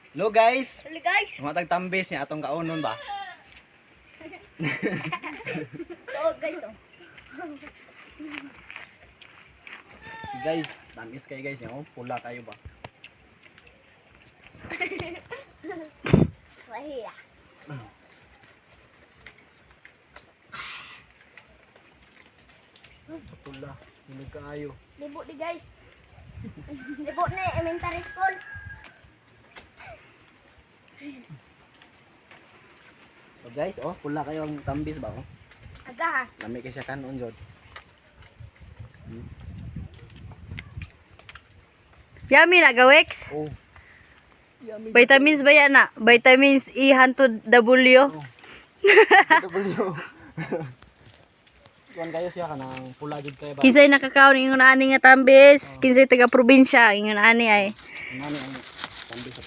Hello guys. Hello guys. Matag tambis niya atong kaunon ba? Oo guys oh. Guys, tamis kayo guys, yung pula kayo ba? Mahiya. Pula, hindi kayo. Libo di guys. Libo na elementary school. So guys, oh, pula kayo ang tambis ba? Oh? Aga ha. Lami kayo siya kanon jod. Yummy na gawex. Oh. Vitamins ba yan na? Vitamins E hantod W. W. Kuan kayo siya kanang pula jud kayo ba? Kinsay nakakaon ingon ani nga tambis, kinsay taga probinsya ingon ani ay. Nani ang tambis.